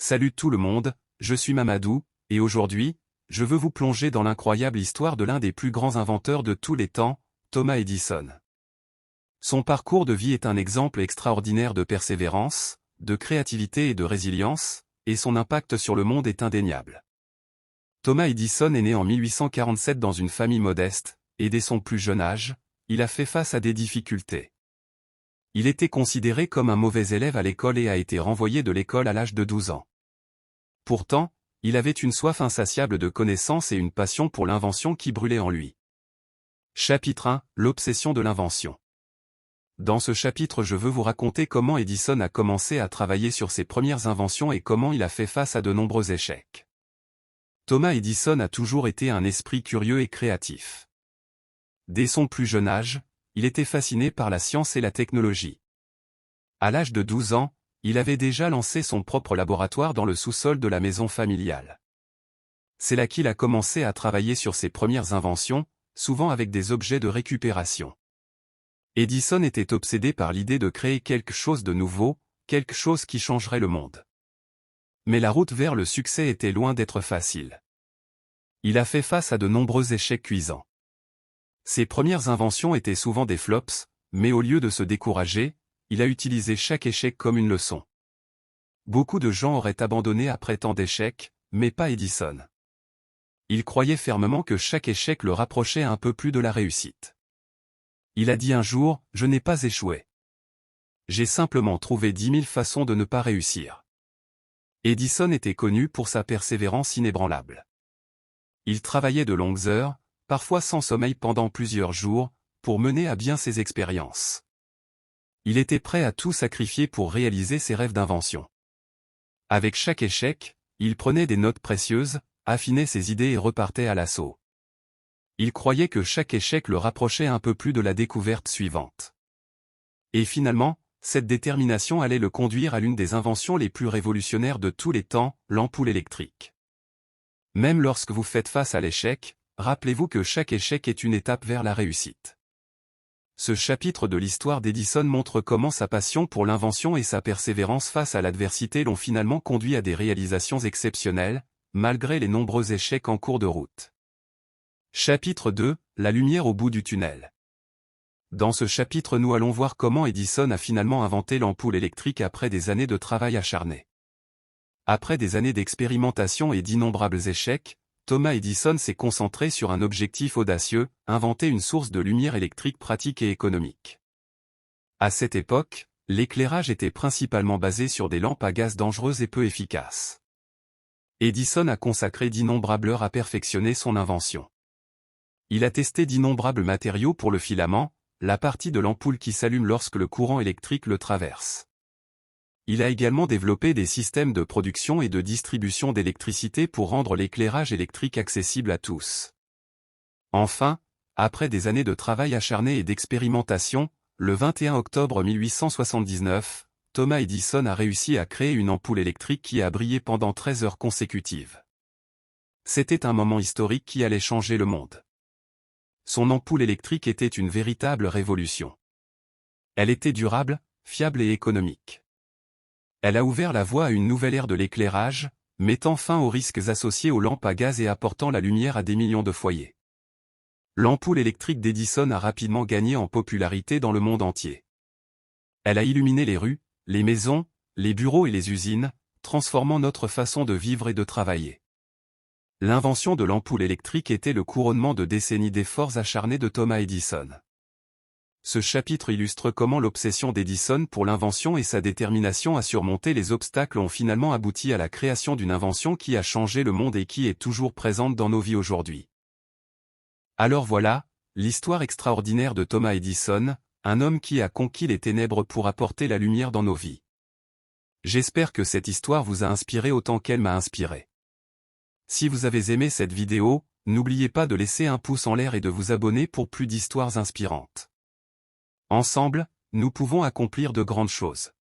Salut tout le monde, je suis Mamadou, et aujourd'hui, je veux vous plonger dans l'incroyable histoire de l'un des plus grands inventeurs de tous les temps, Thomas Edison. Son parcours de vie est un exemple extraordinaire de persévérance, de créativité et de résilience, et son impact sur le monde est indéniable. Thomas Edison est né en 1847 dans une famille modeste, et dès son plus jeune âge, il a fait face à des difficultés. Il était considéré comme un mauvais élève à l'école et a été renvoyé de l'école à l'âge de 12 ans. Pourtant, il avait une soif insatiable de connaissances et une passion pour l'invention qui brûlait en lui. Chapitre 1, l'obsession de l'invention. Dans ce chapitre, je veux vous raconter comment Edison a commencé à travailler sur ses premières inventions et comment il a fait face à de nombreux échecs. Thomas Edison a toujours été un esprit curieux et créatif. Dès son plus jeune âge, il était fasciné par la science et la technologie. À l'âge de 12 ans, il avait déjà lancé son propre laboratoire dans le sous-sol de la maison familiale. C'est là qu'il a commencé à travailler sur ses premières inventions, souvent avec des objets de récupération. Edison était obsédé par l'idée de créer quelque chose de nouveau, quelque chose qui changerait le monde. Mais la route vers le succès était loin d'être facile. Il a fait face à de nombreux échecs cuisants. Ses premières inventions étaient souvent des flops, mais au lieu de se décourager, il a utilisé chaque échec comme une leçon. Beaucoup de gens auraient abandonné après tant d'échecs, mais pas Edison. Il croyait fermement que chaque échec le rapprochait un peu plus de la réussite. Il a dit un jour, « Je n'ai pas échoué. J'ai simplement trouvé 10 000 façons de ne pas réussir. » Edison était connu pour sa persévérance inébranlable. Il travaillait de longues heures, parfois sans sommeil pendant plusieurs jours, pour mener à bien ses expériences. Il était prêt à tout sacrifier pour réaliser ses rêves d'invention. Avec chaque échec, il prenait des notes précieuses, affinait ses idées et repartait à l'assaut. Il croyait que chaque échec le rapprochait un peu plus de la découverte suivante. Et finalement, cette détermination allait le conduire à l'une des inventions les plus révolutionnaires de tous les temps, l'ampoule électrique. Même lorsque vous faites face à l'échec, rappelez-vous que chaque échec est une étape vers la réussite. Ce chapitre de l'histoire d'Edison montre comment sa passion pour l'invention et sa persévérance face à l'adversité l'ont finalement conduit à des réalisations exceptionnelles, malgré les nombreux échecs en cours de route. Chapitre 2, la lumière au bout du tunnel. Dans ce chapitre, nous allons voir comment Edison a finalement inventé l'ampoule électrique après des années de travail acharné. Après des années d'expérimentation et d'innombrables échecs, Thomas Edison s'est concentré sur un objectif audacieux, inventer une source de lumière électrique pratique et économique. À cette époque, l'éclairage était principalement basé sur des lampes à gaz dangereuses et peu efficaces. Edison a consacré d'innombrables heures à perfectionner son invention. Il a testé d'innombrables matériaux pour le filament, la partie de l'ampoule qui s'allume lorsque le courant électrique le traverse. Il a également développé des systèmes de production et de distribution d'électricité pour rendre l'éclairage électrique accessible à tous. Enfin, après des années de travail acharné et d'expérimentation, le 21 octobre 1879, Thomas Edison a réussi à créer une ampoule électrique qui a brillé pendant 13 heures consécutives. C'était un moment historique qui allait changer le monde. Son ampoule électrique était une véritable révolution. Elle était durable, fiable et économique. Elle a ouvert la voie à une nouvelle ère de l'éclairage, mettant fin aux risques associés aux lampes à gaz et apportant la lumière à des millions de foyers. L'ampoule électrique d'Edison a rapidement gagné en popularité dans le monde entier. Elle a illuminé les rues, les maisons, les bureaux et les usines, transformant notre façon de vivre et de travailler. L'invention de l'ampoule électrique était le couronnement de décennies d'efforts acharnés de Thomas Edison. Ce chapitre illustre comment l'obsession d'Edison pour l'invention et sa détermination à surmonter les obstacles ont finalement abouti à la création d'une invention qui a changé le monde et qui est toujours présente dans nos vies aujourd'hui. Alors voilà, l'histoire extraordinaire de Thomas Edison, un homme qui a conquis les ténèbres pour apporter la lumière dans nos vies. J'espère que cette histoire vous a inspiré autant qu'elle m'a inspiré. Si vous avez aimé cette vidéo, n'oubliez pas de laisser un pouce en l'air et de vous abonner pour plus d'histoires inspirantes. Ensemble, nous pouvons accomplir de grandes choses.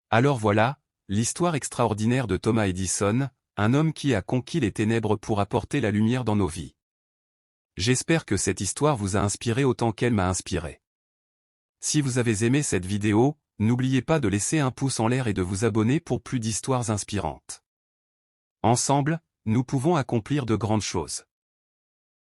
Alors voilà, l'histoire extraordinaire de Thomas Edison, un homme qui a conquis les ténèbres pour apporter la lumière dans nos vies. J'espère que cette histoire vous a inspiré autant qu'elle m'a inspiré. Si vous avez aimé cette vidéo, n'oubliez pas de laisser un pouce en l'air et de vous abonner pour plus d'histoires inspirantes. Ensemble, nous pouvons accomplir de grandes choses.